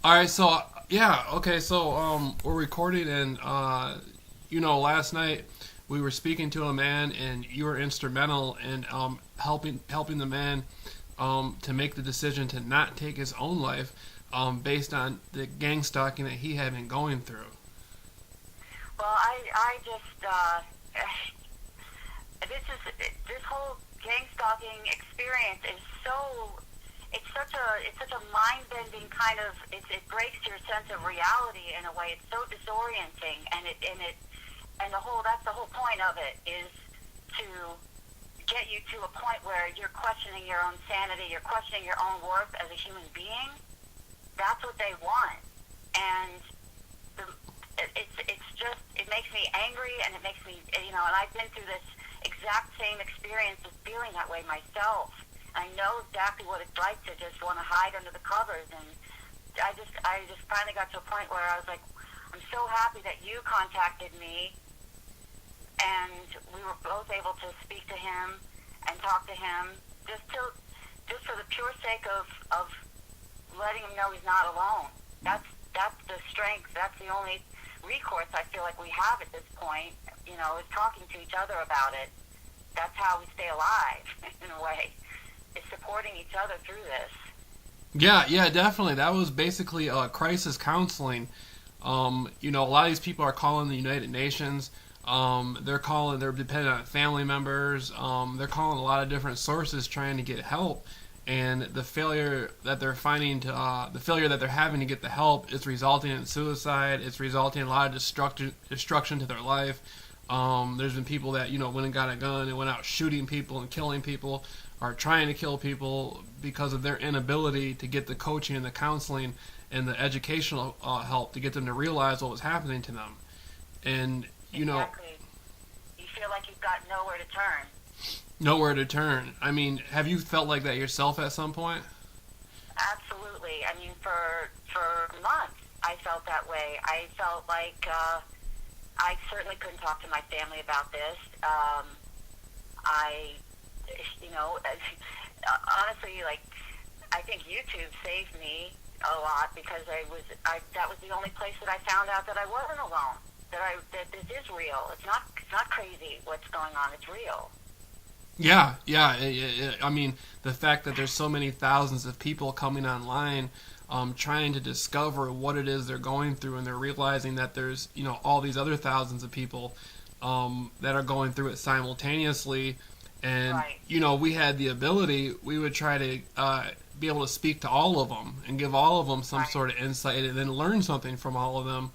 All right, so yeah, okay, so we're recording, and last night we were speaking to a man, and you were instrumental in helping the man to make the decision to not take his own life, based on the gang stalking that he had been going through. Well, I just, this whole gang stalking experience is it's such a mind-bending kind of, it breaks your sense of reality in a way. It's so disorienting, and that's the whole point of it, is to get you to a point where you're questioning your own sanity, you're questioning your own worth as a human being. That's what they want. And the, it's just, it makes me angry, and it makes me, and I've been through this exact same experience of feeling that way myself. I know exactly what it's like to just want to hide under the covers, and I just finally got to a point where I was like, I'm so happy that you contacted me, and we were both able to speak to him and talk to him, just for the pure sake of letting him know he's not alone. That's the strength. That's the only recourse I feel like we have at this point. Is talking to each other about it. That's how we stay alive in a way. Is supporting each other through this. Yeah, yeah, definitely. That was basically crisis counseling. A lot of these people are calling the United Nations. They're dependent on family members. They're calling a lot of different sources trying to get help. And the failure that they're having to get the help is resulting in suicide. It's resulting in a lot of destruction to their life. There's been people that went and got a gun and went out shooting people and killing people, or trying to kill people because of their inability to get the coaching and the counseling and the educational help to get them to realize what was happening to them. And Exactly. You feel like you've got nowhere to turn. nowhere to turn. I mean, have you felt like that yourself at some point? Absolutely. I mean, for months, I felt that way. I felt like I certainly couldn't talk to my family about this. I, honestly, like, I think YouTube saved me a lot, because that was the only place that I found out that I wasn't alone. That this is real. It's not crazy what's going on. It's real. Yeah, yeah. I mean, the fact that there's so many thousands of people coming online, trying to discover what it is they're going through, and they're realizing that there's all these other thousands of people that are going through it simultaneously. And Right. we had the ability. We would try to be able to speak to all of them and give all of them some Right. sort of insight, and then learn something from all of them.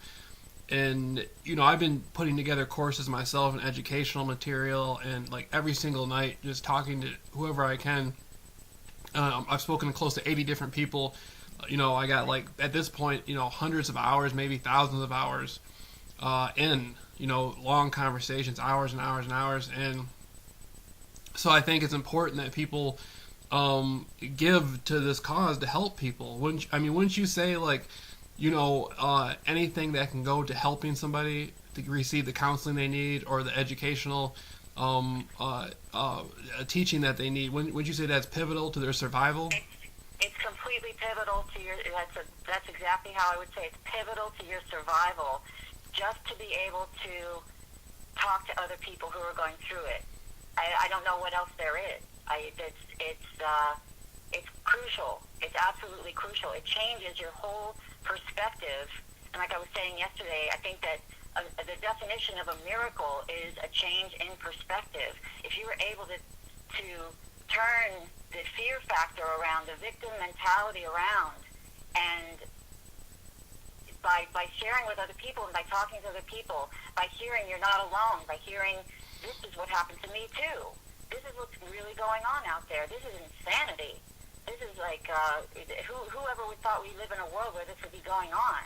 And I've been putting together courses myself and educational material, and like every single night just talking to whoever I can. I've spoken to close to 80 different people. I got, like, at this point, hundreds of hours, maybe thousands of hours in long conversations, hours and hours and hours. And so I think it's important that people give to this cause to help people. Wouldn't you say, like, anything that can go to helping somebody to receive the counseling they need, or the educational um, uh, uh, teaching that they need? Would you say that's pivotal to their survival? It's completely pivotal to your. That's exactly how I would say it's pivotal to your survival. Just to be able to talk to other people who are going through it. I don't know what else there is. It's crucial. It's absolutely crucial. It changes your whole perspective. And like I was saying yesterday, I think that the definition of a miracle is a change in perspective. If you were able to turn the fear factor around, the victim mentality around, and by sharing with other people, and by talking to other people, by hearing you're not alone, by hearing this is what happened to me too. This is what's really going on out there. This is insanity. This is like, whoever would thought we live in a world where this would be going on.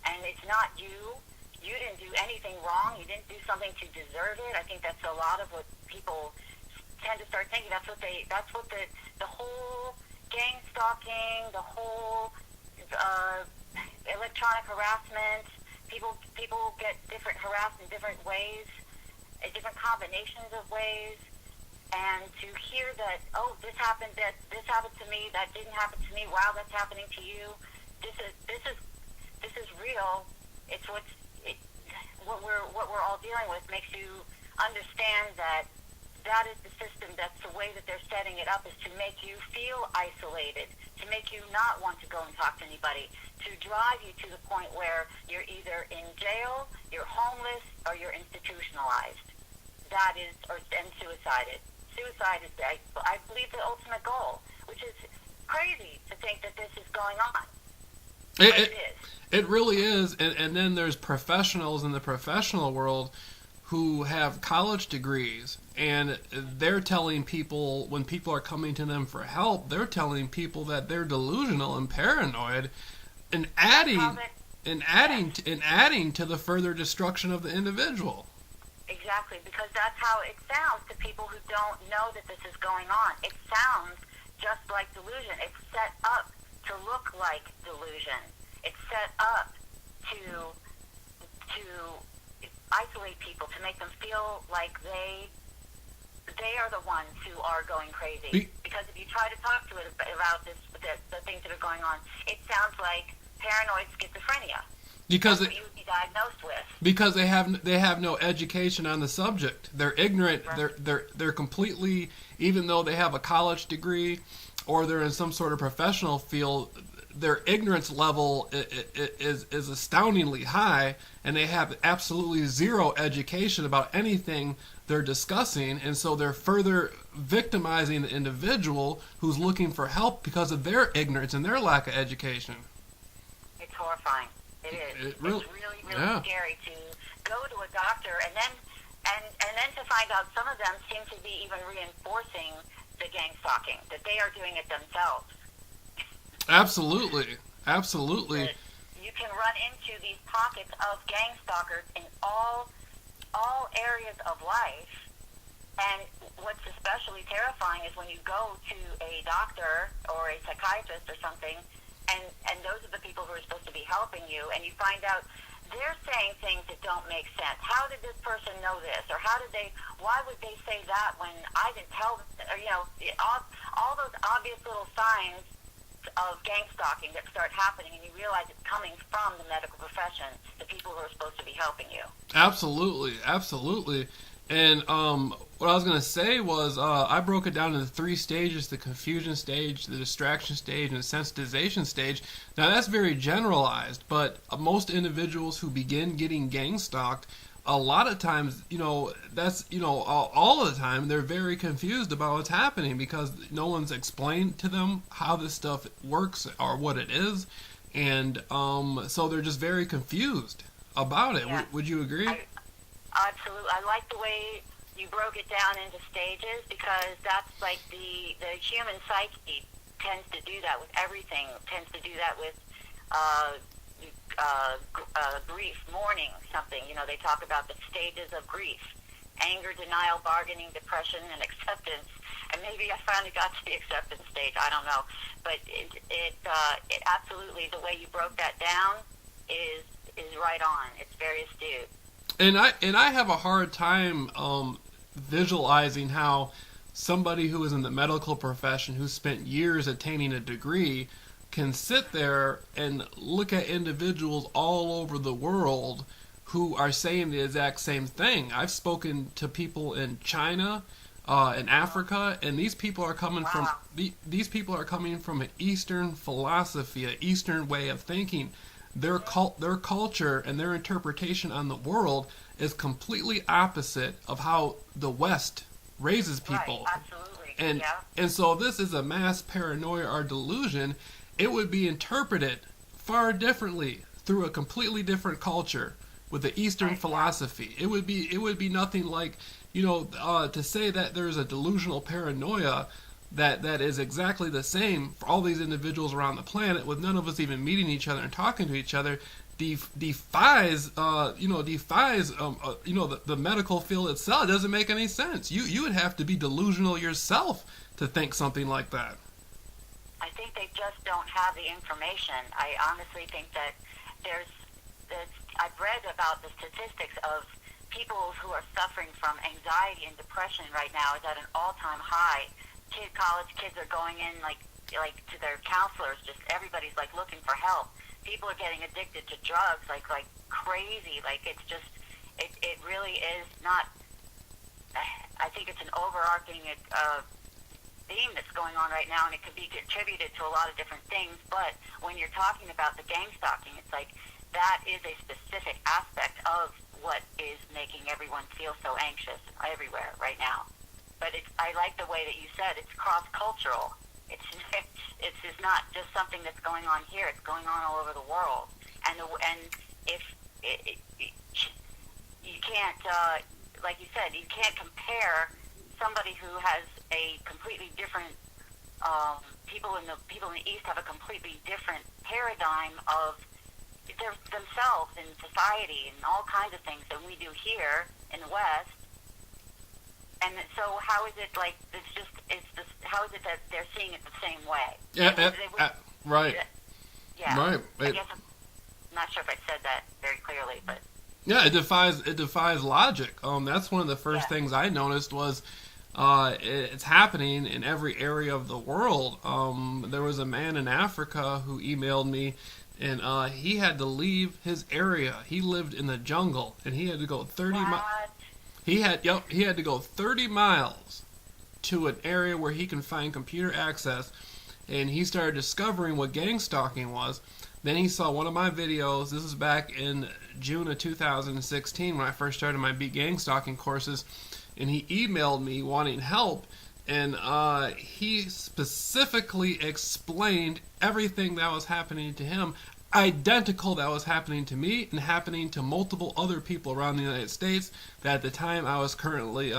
And it's not you. You didn't do anything wrong. You didn't do something to deserve it. I think that's a lot of what people tend to start thinking. That's what the whole gang stalking, the whole electronic harassment. People get different harassed in different ways, in different combinations of ways. And to hear that, oh, this happened to me, that didn't happen to me, wow, that's happening to you, this is real. It's what we're all dealing with makes you understand that that is the system. That's the way that they're setting it up, is to make you feel isolated, to make you not want to go and talk to anybody, to drive you to the point where you're either in jail, you're homeless, or you're institutionalized. That is, and suicided. Suicide is, I believe, the ultimate goal, which is crazy to think that this is going on. It is. It really is. And then there's professionals in the professional world who have college degrees, and they're telling people, when people are coming to them for help, they're telling people that they're delusional and paranoid, and adding to the further destruction of the individual. Exactly, because that's how it sounds to people who don't know that this is going on. It sounds just like delusion. It's set up to look like delusion. It's set up to isolate people, to make them feel like they are the ones who are going crazy. Because if you try to talk to it about the things that are going on, it sounds like paranoid schizophrenia. Because that's what you would be diagnosed with. Because they have no education on the subject. They're ignorant. Right. They're completely, even though they have a college degree or they're in some sort of professional field, their ignorance level is astoundingly high, and they have absolutely zero education about anything they're discussing, and so they're further victimizing the individual who's looking for help because of their ignorance and their lack of education. It's horrifying. It is. It's really scary to go to a doctor and then to find out some of them seem to be even reinforcing the gang stalking, that they are doing it themselves. Absolutely. You can run into these pockets of gang stalkers in all areas of life, and what's especially terrifying is when you go to a doctor or a psychiatrist or something, and those are the people who are supposed to be helping you, and you find out they're saying things that don't make sense. How did this person know this? Or why would they say that when I didn't tell them? Or, all those obvious little signs of gang stalking that start happening, and you realize it's coming from the medical profession, the people who are supposed to be helping you. Absolutely. And what I was going to say was I broke it down into 3 stages: the confusion stage, the distraction stage, and the sensitization stage. Now, that's very generalized, but most individuals who begin getting gang stalked, a lot of times, all of the time, they're very confused about what's happening because no one's explained to them how this stuff works or what it is. And so they're just very confused about it. Yeah. Would you agree? Absolutely. I like the way you broke it down into stages, because that's like the human psyche tends to do that with everything. Tends to do that with grief, mourning, something. They talk about the stages of grief: anger, denial, bargaining, depression, and acceptance. And maybe I finally got to the acceptance stage. I don't know, but it absolutely, the way you broke that down is right on. It's very astute. And I have a hard time visualizing how somebody who is in the medical profession, who spent years attaining a degree, can sit there and look at individuals all over the world who are saying the exact same thing. I've spoken to people in China, in Africa, and these people are coming from an Eastern philosophy, an Eastern way of thinking. Their culture and their interpretation on the world is completely opposite of how the West raises people. Right, absolutely. And so this is a mass paranoia or delusion. It would be interpreted far differently through a completely different culture with the Eastern philosophy. It would be nothing like, to say that there's a delusional paranoia that is exactly the same for all these individuals around the planet, with none of us even meeting each other and talking to each other, defies the medical field itself. It doesn't make any sense. You would have to be delusional yourself to think something like that. I think they just don't have the information. I honestly think that I've read about the statistics of people who are suffering from anxiety and depression right now is at an all-time high. College kids are going in like like to their counselors. Just everybody's like looking for help. People are getting addicted to drugs like crazy. Like it's just it really is not. I think it's an overarching theme that's going on right now, and it could be contributed to a lot of different things. But when you're talking about the gang stalking, it's like that is a specific aspect of what is making everyone feel so anxious everywhere right now. But I like the way that you said it's cross-cultural. It's just not just something that's going on here. It's going on all over the world. And if you can't, like you said, you can't compare somebody who has a completely different. People in the East have a completely different paradigm of themselves in society and all kinds of things than we do here in the West. And so how is it like how is it that they're seeing it the same way? Right. Yeah. Right. I guess I'm not sure if I said that very clearly, but yeah, it defies logic. That's one of the first things I noticed was it's happening in every area of the world. There was a man in Africa who emailed me, and he had to leave his area. He lived in the jungle, and he had to go 30 miles. He had to go 30 miles to an area where he can find computer access, and he started discovering what gang stalking was. Then he saw one of my videos. This is back in June of 2016 when I first started my Beat Gang Stalking courses, and he emailed me wanting help, and he specifically explained everything that was happening to him, identical that was happening to me and happening to multiple other people around the United States that at the time I was currently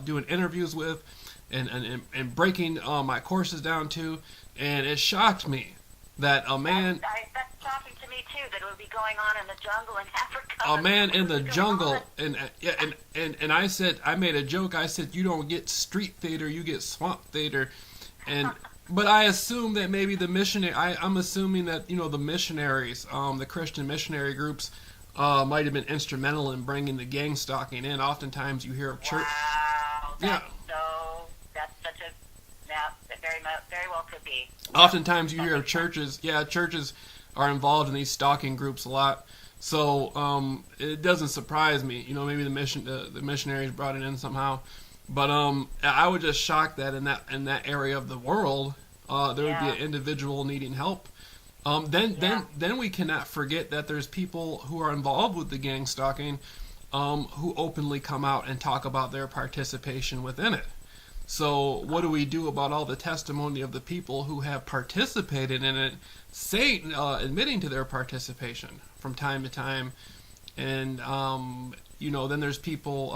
doing interviews with and breaking my courses down to, and it shocked me that a man... That's shocking to me too, that it would be going on in the jungle in Africa. A man in the jungle, and I said, I made a joke, I said, you don't get street theater, you get swamp theater, and... But I assume that maybe the missionary... I'm assuming that, the missionaries, the Christian missionary groups, might have been instrumental in bringing the gang stalking in. Oftentimes you hear of church... Wow, that's such a... Yeah, that very well could be. Oftentimes you hear of churches... Yeah, churches are involved in these stalking groups a lot. So it doesn't surprise me. Maybe the missionaries brought it in somehow. But I was just shocked that in that area of the world, there would be an individual needing help. Then we cannot forget that there's people who are involved with the gang stalking, who openly come out and talk about their participation within it. So what do we do about all the testimony of the people who have participated in it, admitting to their participation from time to time, and then there's people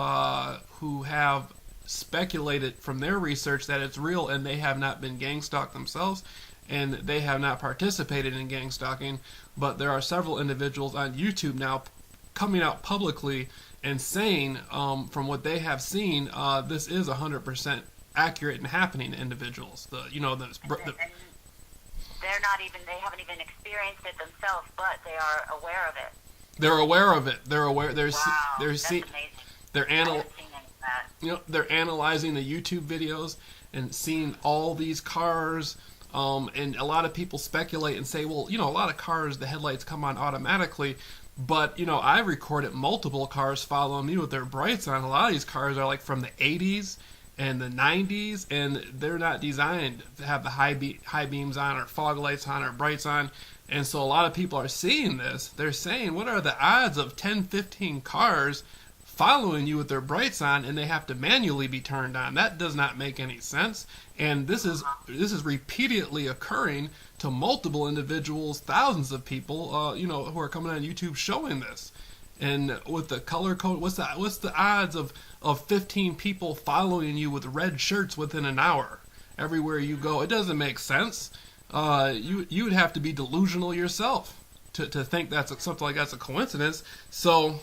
who have speculated from their research that it's real and they have not been gang stalked themselves and they have not participated in gang stalking, but there are several individuals on YouTube now coming out publicly and saying from what they have seen, this is 100% accurate and happening to individuals. And they're not even, they haven't even experienced it themselves, but they are aware of it. They're aware of it. They're aware. Wow, that's amazing. They're analyzing the YouTube videos and seeing all these cars, and a lot of people speculate and say, well, a lot of cars, the headlights come on automatically, but, I recorded multiple cars following me with their brights on. A lot of these cars are like from the 80s and the 90s, and they're not designed to have the high beams on or fog lights on or brights on. And so a lot of people are seeing this. They're saying, what are the odds of 10, 15 cars following you with their brights on, and they have to manually be turned on? That does not make any sense. And this is repeatedly occurring to multiple individuals, thousands of people, who are coming on YouTube showing this. And with the color code, what's the odds of 15 people following you with red shirts within an hour everywhere you go? It doesn't make sense. You would have to be delusional yourself to think that's something like that's a coincidence. So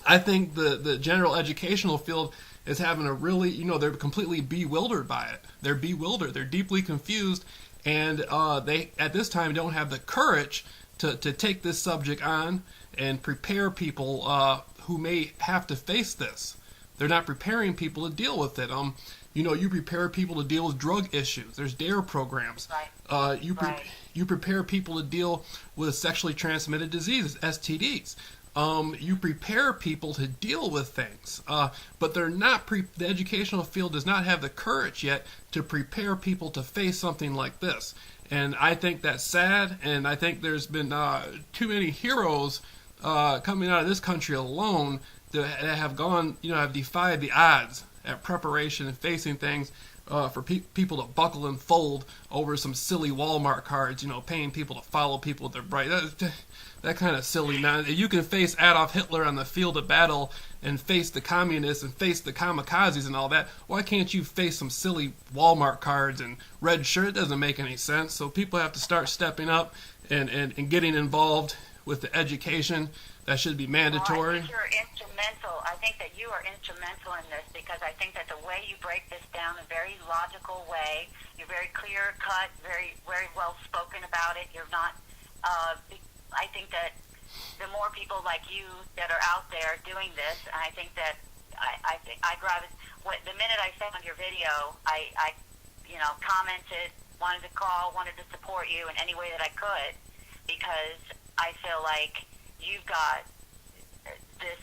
I think the general educational field is having a really, they're completely bewildered by it. They're bewildered. They're deeply confused, and they at this time don't have the courage to take this subject on and prepare people who may have to face this. They're not preparing people to deal with it. You prepare people to deal with drug issues. There's DARE programs. Right. You prepare people to deal with sexually transmitted diseases, STDs. You prepare people to deal with things, but they're not. The educational field does not have the courage yet to prepare people to face something like this. And I think that's sad. And I think there's been too many heroes coming out of this country alone that have gone, have defied the odds at preparation and facing things for people to buckle and fold over some silly Walmart cards, paying people to follow people with their bright. That kind of silly. Now, you can face Adolf Hitler on the field of battle and face the communists and face the kamikazes and all that. Why can't you face some silly Walmart cards and red shirt? It doesn't make any sense. So people have to start stepping up and getting involved with the education. That should be mandatory. Well, I think you're instrumental. I think that you are instrumental in this because I think that the way you break this down in a very logical way, you're very clear cut, very very well spoken about it. You're not. I think that the more people like you that are out there doing this, and I think that I think I gravitate. The minute I found your video, I commented, wanted to call, wanted to support you in any way that I could because I feel like you've got this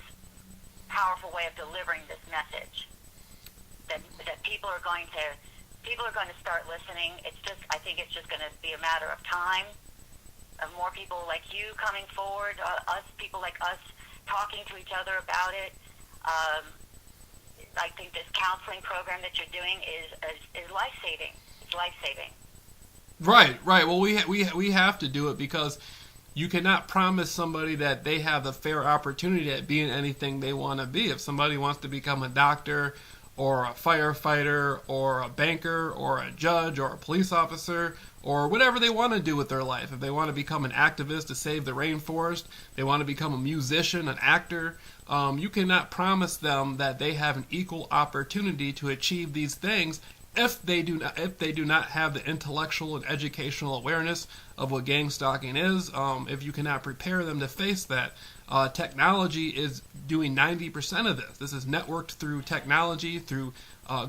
powerful way of delivering this message that people are going to start listening. I think it's just going to be a matter of time of more people like you coming forward, people like us talking to each other about it. I think this counseling program that you're doing is life-saving. It's life-saving. Right. Well, we have to do it because you cannot promise somebody that they have the fair opportunity at being anything they want to be. If somebody wants to become a doctor or a firefighter or a banker or a judge or a police officer or whatever they want to do with their life, if they want to become an activist to save the rainforest, they want to become a musician, an actor, you cannot promise them that they have an equal opportunity to achieve these things if they do not have the intellectual and educational awareness of what gang stalking is. If you cannot prepare them to face that, technology is doing 90% of this. This is networked through technology, through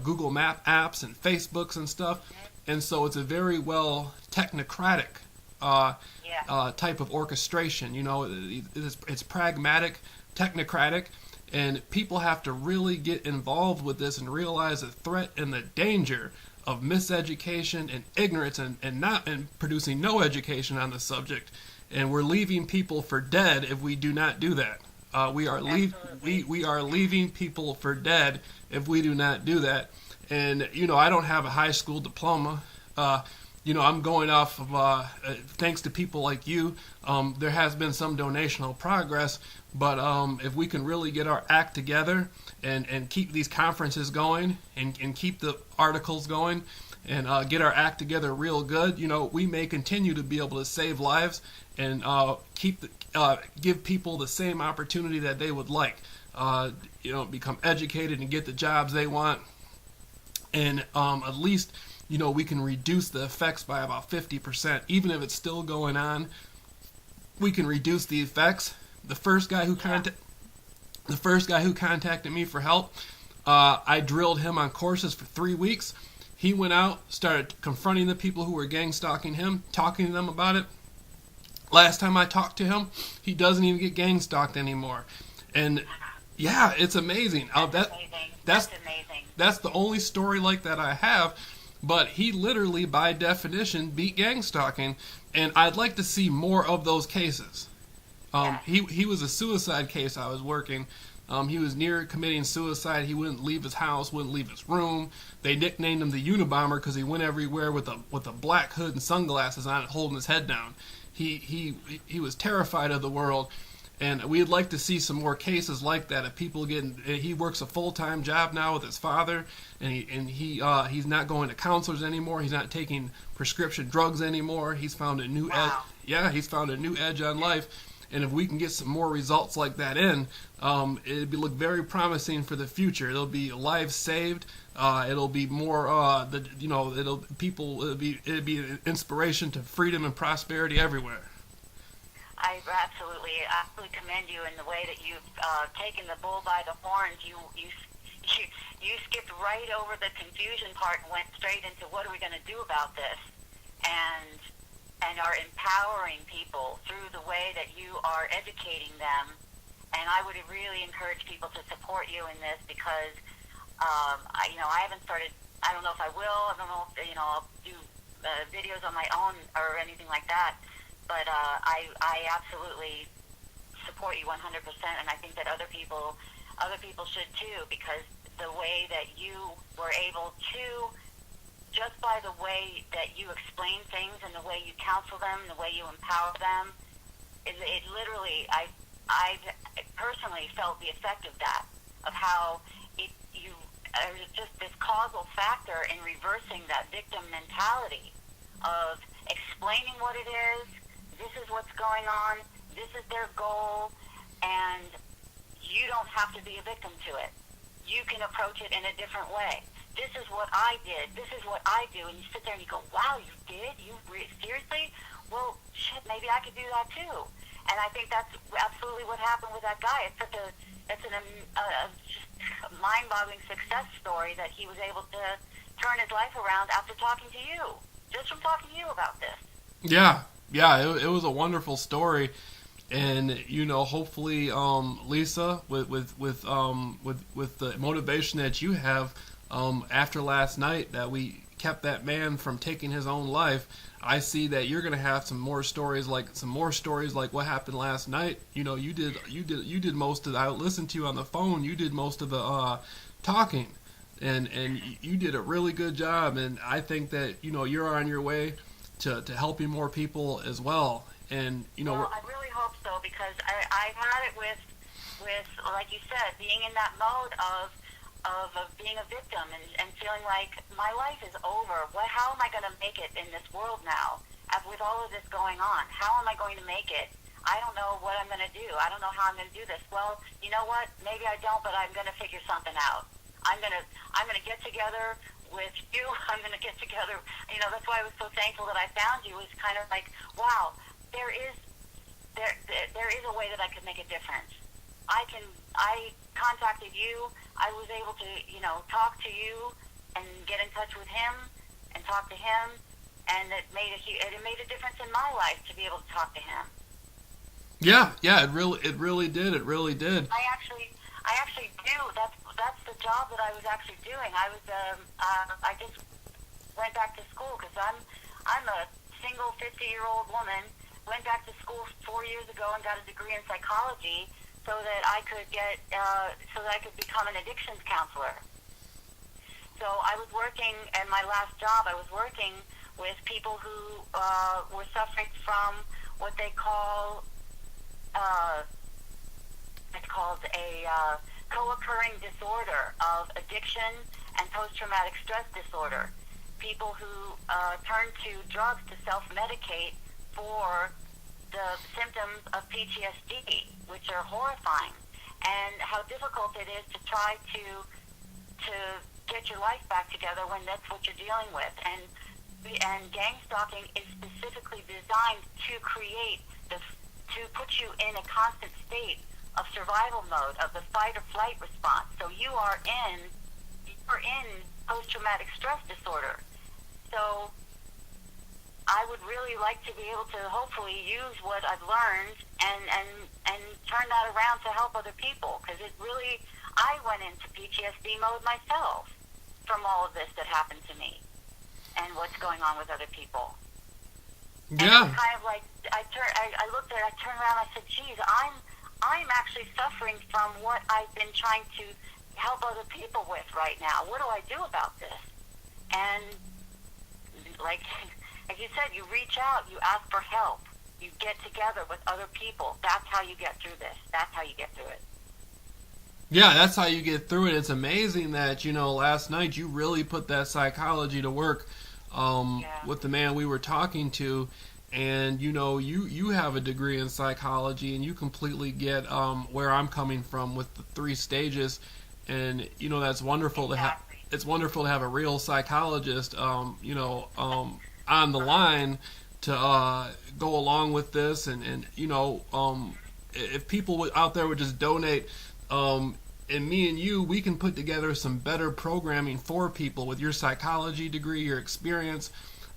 Google Map apps and Facebooks and stuff, and so it's a very well technocratic type of orchestration. It's pragmatic, technocratic. And people have to really get involved with this and realize the threat and the danger of miseducation and ignorance and producing no education on the subject. And we're leaving people for dead if we do not do that. We are leaving people for dead if we do not do that. And I don't have a high school diploma. I'm going off of thanks to people like you. There has been some donational progress. But if we can really get our act together and keep these conferences going and keep the articles going and get our act together real good, we may continue to be able to save lives and give people the same opportunity that they would like. Become educated and get the jobs they want. And at least, we can reduce the effects by about 50%. Even if it's still going on, we can reduce the effects. The first guy who contacted me for help, I drilled him on courses for 3 weeks. He went out, started confronting the people who were gang stalking him, talking to them about it. Last time I talked to him, he doesn't even get gang stalked anymore. And yeah, it's amazing. That's amazing. That's the only story like that I have. But he literally, by definition, beat gang stalking. And I'd like to see more of those cases. He was a suicide case I was working. He was near committing suicide. He wouldn't leave his house, wouldn't leave his room. They nicknamed him the Unabomber because he went everywhere with a black hood and sunglasses on, holding his head down. He was terrified of the world, and we'd like to see some more cases like that of people getting. He works a full-time job now with his father, and he's not going to counselors anymore. He's not taking prescription drugs anymore. He's found a new edge. Yeah, he's found a new edge on life. And if we can get some more results like that in, it'd look very promising for the future. It'll be lives saved. It'll be more, it'll be an inspiration to freedom and prosperity everywhere. I absolutely commend you in the way that you've taken the bull by the horns. You you skipped right over the confusion part and went straight into what are we going to do about this, and are empowering people through the way that you are educating them. And I would really encourage people to support you in this because, I haven't started. I don't know if I will. I don't know if I'll do videos on my own or anything like that. But I absolutely support you 100%, and I think that other people should too, because the way that you were able to, just by the way that you explain things and the way you counsel them, the way you empower them, it literally, I personally felt the effect of that, of how you just this causal factor in reversing that victim mentality of explaining what it is. This is what's going on. This is their goal, and you don't have to be a victim to it. You can approach it in a different way. This is what I did. This is what I do. And you sit there and you go, wow, you did? Seriously? Well, shit, maybe I could do that too. And I think that's absolutely what happened with that guy. It's just a mind-boggling success story that he was able to turn his life around after talking to you, just from talking to you about this. Yeah, it was a wonderful story. And hopefully, Lisa, with the motivation that you have, after last night that we kept that man from taking his own life, I see that you're gonna have some more stories like what happened last night. You did most of the, I listened to you on the phone. You did most of the talking, and you did a really good job. And I think that you're on your way to helping more people as well. And well, I really hope so, because I've had it with like you said, being in that mode of being a victim and feeling like my life is over. How am I going to make it in this world now with all of this going on? How am I going to make it? I don't know what I'm going to do. I don't know how I'm going to do this. Well, you know what? Maybe I don't, but I'm going to figure something out. I'm going to get together with you. I'm going to get together. That's why I was so thankful that I found you. It's kind of like, wow, there is a way that I could make a difference. I contacted you. I was able to, talk to you and get in touch with him and talk to him, and it made a difference in my life to be able to talk to him. Yeah, it really did. I actually do. That's the job that I was actually doing. I just went back to school because I'm a single 50-year-old woman. Went back to school 4 years ago and got a degree in psychology so that I could become an addictions counselor. So I was working, at my last job, I was working with people who were suffering from what they call it's called a co-occurring disorder of addiction and post-traumatic stress disorder. People who turn to drugs to self-medicate for the symptoms of PTSD, which are horrifying, and how difficult it is to try to get your life back together when that's what you're dealing with. And gang stalking is specifically designed to to put you in a constant state of survival mode, of the fight or flight response. So you're in post-traumatic stress disorder. So I would really like to be able to hopefully use what I've learned and turn that around to help other people, because I went into PTSD mode myself from all of this that happened to me and what's going on with other people. Yeah. And it's kind of like I turned around and I said, geez, I'm actually suffering from what I've been trying to help other people with right now. What do I do about this? And like you said, you reach out, you ask for help, you get together with other people. That's how you get through this. That's how you get through it. Yeah, that's how you get through it. It's amazing that, last night you really put that psychology to work with the man we were talking to. And, you have a degree in psychology, and you completely get where I'm coming from with the 3 stages. And, that's wonderful to have. It's wonderful to have a real psychologist, on the line to go along with this. And if people out there would just donate, and me and you, we can put together some better programming for people with your psychology degree, your experience.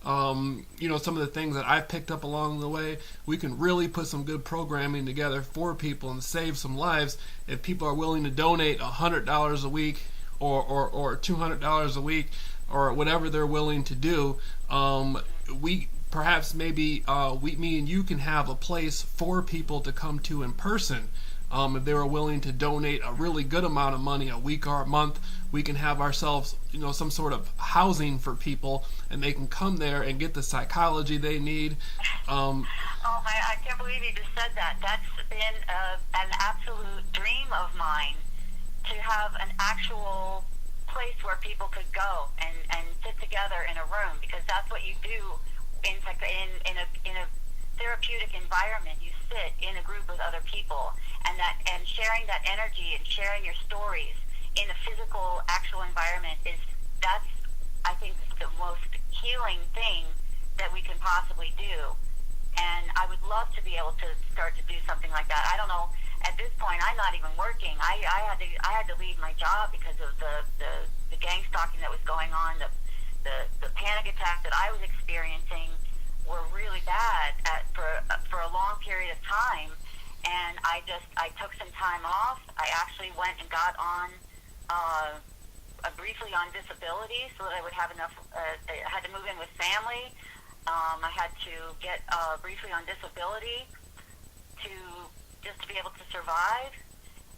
Some of the things that I've picked up along the way, we can really put some good programming together for people and save some lives if people are willing to donate $100 a week or $200 a week or whatever they're willing to do. We perhaps maybe me and you can have a place for people to come to in person. If they were willing to donate a really good amount of money a week or a month, we can have ourselves, some sort of housing for people, and they can come there and get the psychology they need. I can't believe you just said that. That's been an absolute dream of mine, to have an actual place where people could go and sit together in a room, because that's what you do in a therapeutic environment. You sit in a group with other people, and sharing that energy and sharing your stories in a physical, actual environment that's I think the most healing thing that we can possibly do. And I would love to be able to start to do something like that. I don't know. At this point, I'm not even working. I had to leave my job because of the gang stalking that was going on. The panic attacks that I was experiencing were really bad for a long period of time. And I took some time off. I actually went and got on briefly on disability so that I would have enough. I had to move in with family. I had to get briefly on disability just to be able to survive.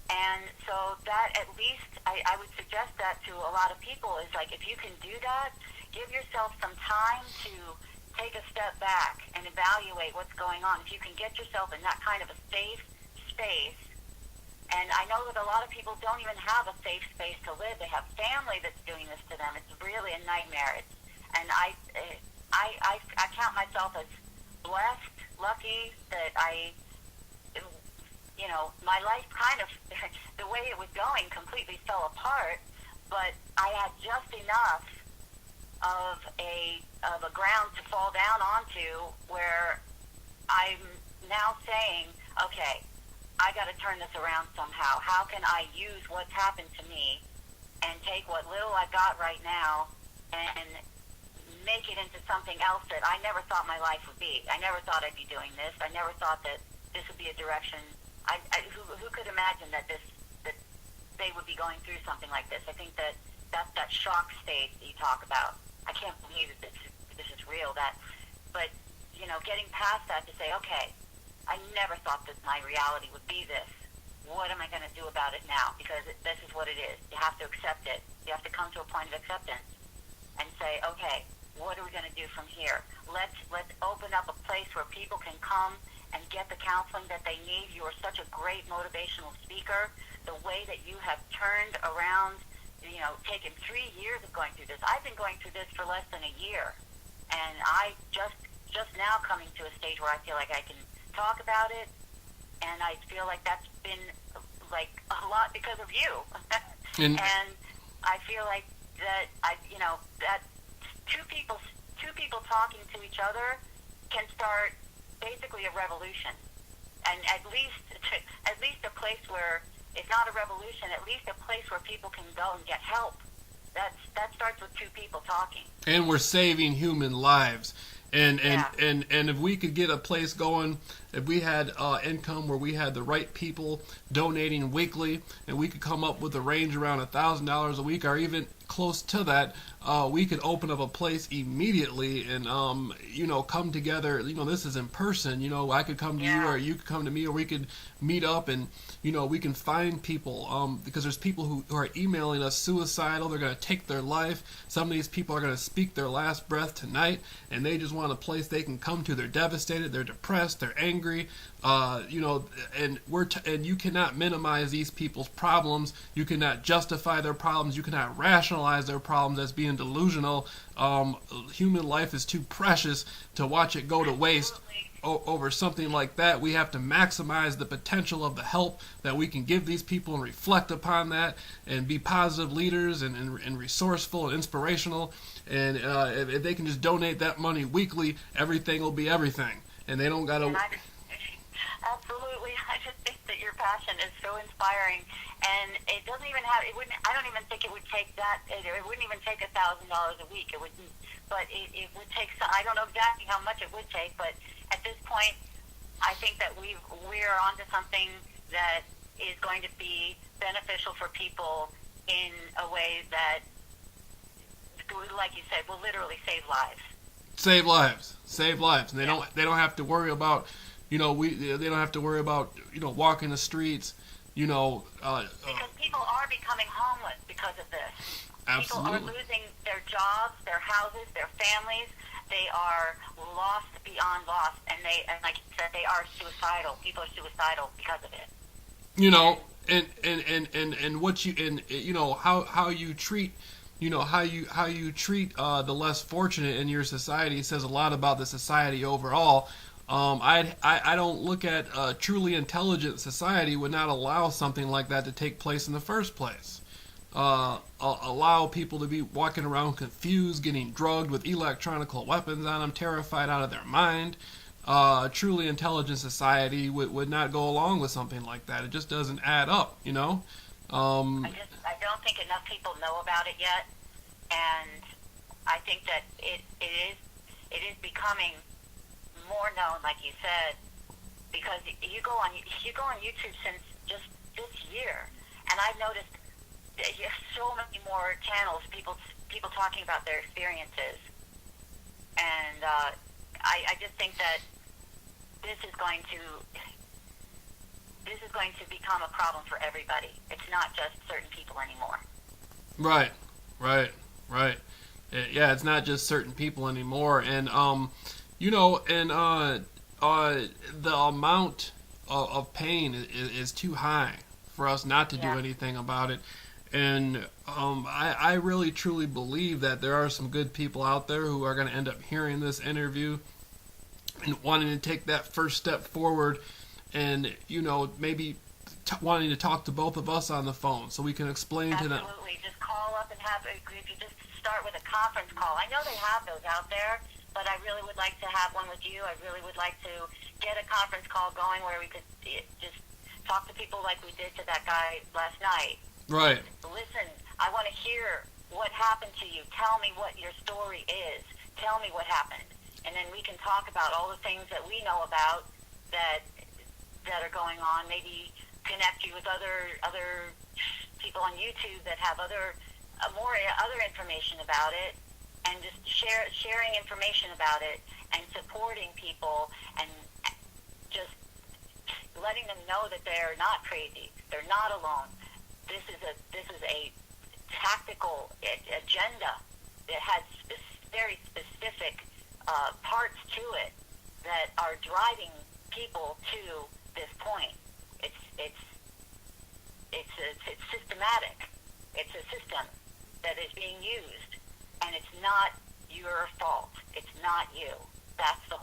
And so that, at least I would suggest that to a lot of people, is like, if you can do that, give yourself some time to take a step back and evaluate what's going on. If you can get yourself in that kind of a safe space, and I know that a lot of people don't even have a safe space to live. They have family that's doing this to them. It's really a nightmare. And I count myself as blessed, lucky that my life kind of, the way it was going, completely fell apart, but I had just enough of a ground to fall down onto where I'm now saying, okay, I got to turn this around somehow. How can I use what's happened to me and take what little I got right now and make it into something else that I never thought my life would be? I never thought I'd be doing this. I never thought that this would be a direction. Who could imagine that they would be going through something like this? I think that's that shock state that you talk about. I can't believe that this is real. But getting past that, to say, okay, I never thought that my reality would be this. What am I going to do about it now? Because this is what it is. You have to accept it. You have to come to a point of acceptance and say, okay, what are we going to do from here? Let's open up a place where people can come and get the counseling that they need. You are such a great motivational speaker. The way that you have turned around, taken 3 years of going through this. I've been going through this for less than a year, and I just now coming to a stage where I feel like I can talk about it, and I feel like that's been like a lot because of you. And I feel like that that two people talking to each other can start basically a revolution, and at least a place where, if not a revolution, at least a place where people can go and get help. That starts with two people talking. And we're saving human lives. And if we could get a place going, if we had income where we had the right people donating weekly, and we could come up with a range around $1,000 a week, or even close to that, we could open up a place immediately and come together. This is in person. I could come to you, or you could come to me, or we could meet up, and we can find people, because there's people who are emailing us suicidal. They're going to take their life. Some of these people are going to speak their last breath tonight, and they just want a place they can come to. They're devastated, they're depressed, they're angry, and you cannot minimize these people's problems. You cannot justify their problems. You cannot rationalize their problems as being delusional. Human life is too precious to watch it go to waste over something like that. We have to maximize the potential of the help that we can give these people, and reflect upon that, and be positive leaders, and resourceful and inspirational. And if they can just donate that money weekly, everything will be everything, and they don't got to. Absolutely, I I just think that your passion is so inspiring, and it doesn't even have. It wouldn't. I don't even think it would take that. It wouldn't even take $1,000 a week. It wouldn't. But it would take. Some, I don't know exactly how much it would take, but at this point, I think that we're onto something that is going to be beneficial for people in a way that, like you said, will literally save lives. Save lives, and they don't have to worry about, they don't have to worry about, walking the streets, because people are becoming homeless because of this. Absolutely. People are losing their jobs, their houses, their families. They are lost beyond lost, and like you said, they are suicidal. People are suicidal because of it. And what you and how you treat how you treat the less fortunate in your society says a lot about the society overall. I don't look at a truly intelligent society would not allow something like that to take place in the first place. Allow people to be walking around confused, getting drugged with electronic weapons on them, terrified out of their mind. A truly intelligent society would not go along with something like that. It just doesn't add up, I don't think enough people know about it yet, and I think that it is becoming more known, like you said, because you go on YouTube since just this year, and I've noticed so many more channels, people talking about their experiences, and I just think that this is going to become a problem for everybody. It's not just certain people anymore. Right. Yeah, it's not just certain people anymore, and the amount of pain is too high for us not to do anything about it. And I really truly believe that there are some good people out there who are going to end up hearing this interview and wanting to take that first step forward, and maybe wanting to talk to both of us on the phone so we can explain to them. Absolutely, just call up and if you just start with a conference call. I know they have those out there, but I really would like to have one with you. I really would like to get a conference call going where we could just talk to people like we did to that guy last night. Right. Listen, I want to hear what happened to you. Tell me what your story is. Tell me what happened. And then we can talk about all the things that we know about that are going on. Maybe connect you with other people on YouTube that have other information about it, and just sharing information about it and supporting people and just letting them know that they're not crazy. They're not alone. This is a tactical agenda that has very specific parts to it that are driving people to this point. It's systematic. It's a system that is being used, and it's not your fault. It's not you. That's the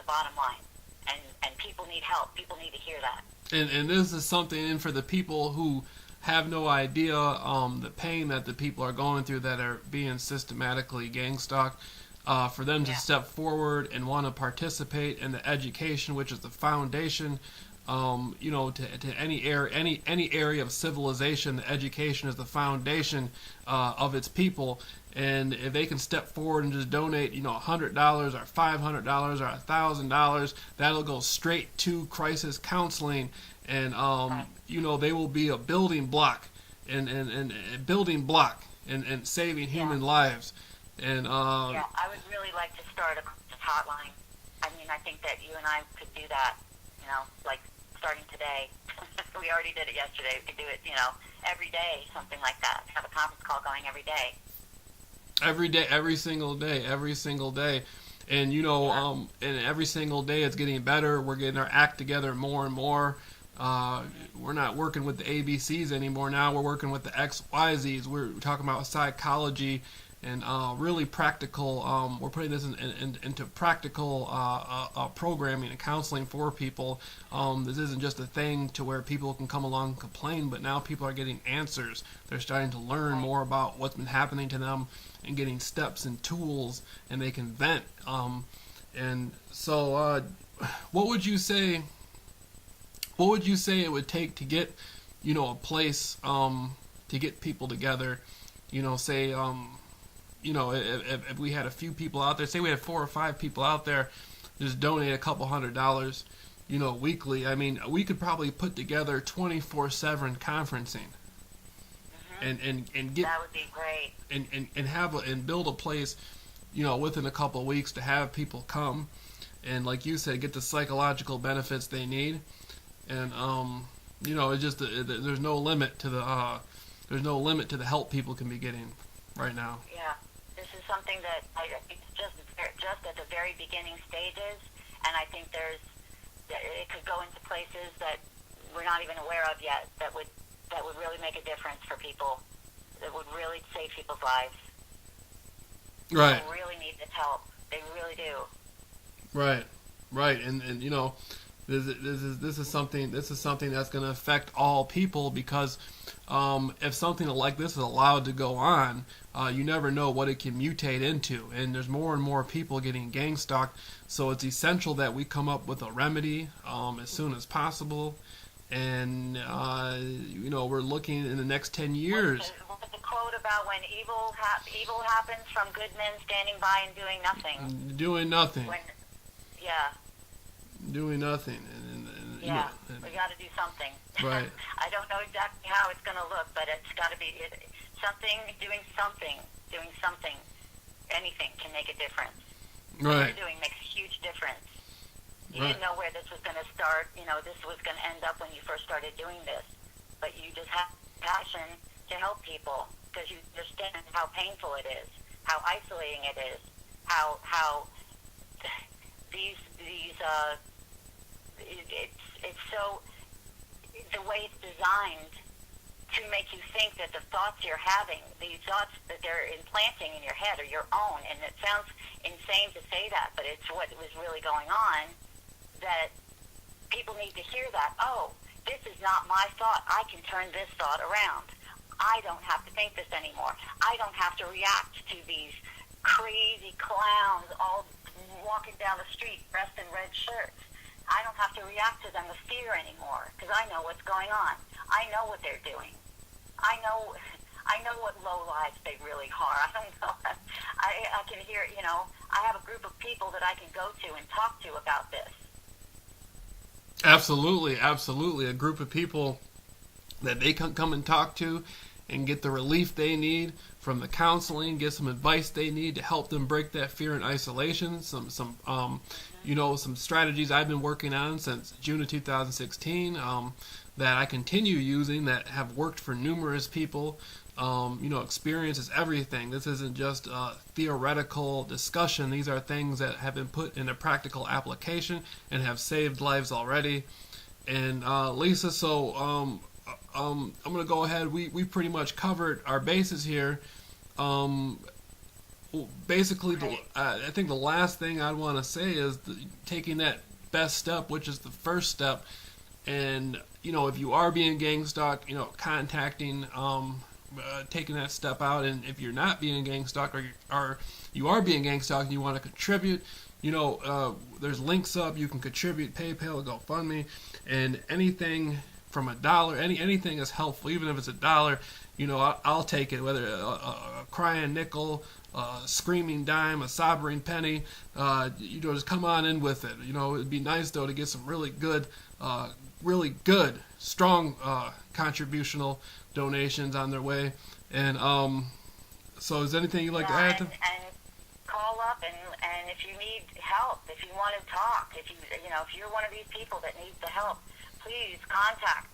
bottom line. And people need help. People need to hear that. And this is something for the people who have no idea the pain that the people are going through that are being systematically gang stalked. For them to step forward and want to participate in the education, which is the foundation, to any area of civilization, the education is the foundation of its people. And if they can step forward and just donate, $100 or $500 or $1,000, that'll go straight to crisis counseling, and they will be a building block and saving human lives. And I would really like to start a hotline. I mean, I think that you and I could do that. Like starting today. We already did it yesterday. We could do it, every day, something like that. Have a conference call going every day. Every day, every single day. And and every single day it's getting better. We're getting our act together more and more. We're not working with the ABCs anymore. Now we're working with the XYZs. We're talking about psychology and really practical. We're putting this into practical programming and counseling for people. This isn't just a thing to where people can come along and complain, but now people are getting answers. They're starting to learn more about what's been happening to them and getting steps and tools, and they can vent. And so, what would you say what would you say it would take to get, a place, to get people together? Say, if we had a few people out there, say we had 4 or 5 people out there, just donate a couple $100, weekly. I mean, we could probably put together 24/7 conferencing, and get That would be great. and build a place, within a couple of weeks to have people come, and like you said, get the psychological benefits they need, and it's just there's no limit to the help people can be getting right now. Yeah, this is something that it's just at the very beginning stages, and I think it could go into places that we're not even aware of yet that would really make a difference for people, that would really save people's lives. Right. People really need this help. They really do. Right. And this is something that's going to affect all people, because if something like this is allowed to go on, you never know what it can mutate into, and there's more and more people getting gang stalked. So it's essential that we come up with a remedy as soon as possible, and we're looking in the next 10 years. What's the quote about when evil happens from good men standing by and doing nothing? Doing nothing. Yeah. Doing nothing, yeah, we got to do something. Right. I don't know exactly how it's going to look, but it's got to be something. Doing something. Anything can make a difference. Right. What you're doing makes a huge difference. You Right. didn't know where this was going to start. This was going to end up when you first started doing this, but you just have passion to help people because you understand how painful it is, how isolating it is, how these it's so, the way it's designed to make you think that the thoughts you're having, these thoughts that they're implanting in your head are your own. And it sounds insane to say that, but it's what was really going on, that people need to hear that. Oh, this is not my thought. I can turn this thought around. I don't have to think this anymore. I don't have to react to these crazy clowns all walking down the street dressed in red shirts. I don't have to react to them with fear anymore because I know what's going on. I know what they're doing. I know what low lives they really are. I don't know. I can hear, I have a group of people that I can go to and talk to about this. Absolutely. A group of people that they can come and talk to and get the relief they need from the counseling, get some advice they need to help them break that fear and isolation. Some strategies I've been working on since June of 2016 that I continue using that have worked for numerous people. Experience is everything. This isn't just a theoretical discussion. These are things that have been put into practical application and have saved lives already. And Lisa, so I'm going to go ahead. We pretty much covered our bases here. Basically, I think the last thing I'd want to say is taking that best step, which is the first step. And, if you are being gang stalked, contacting, taking that step out. And if you're not being gang stalked or you are being gang stalked and you want to contribute, there's links up. You can contribute, PayPal, GoFundMe, and anything from $1, anything is helpful, even if it's $1. I'll take it, whether a crying nickel, a screaming dime, a sobbing penny. Just come on in with it. It'd be nice though to get some really good, strong contributional donations on their way. And so, is there anything you'd like to add? And call up, and if you need help, if you want to talk, if you're one of these people that needs the help, please contact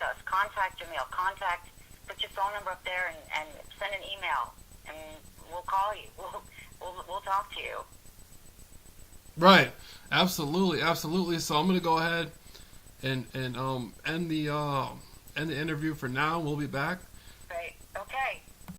us, contact Jamil, put your phone number up there and send an email, and we'll call you. We'll talk to you. Right. Absolutely. So I'm going to go ahead and end the interview for now. We'll be back.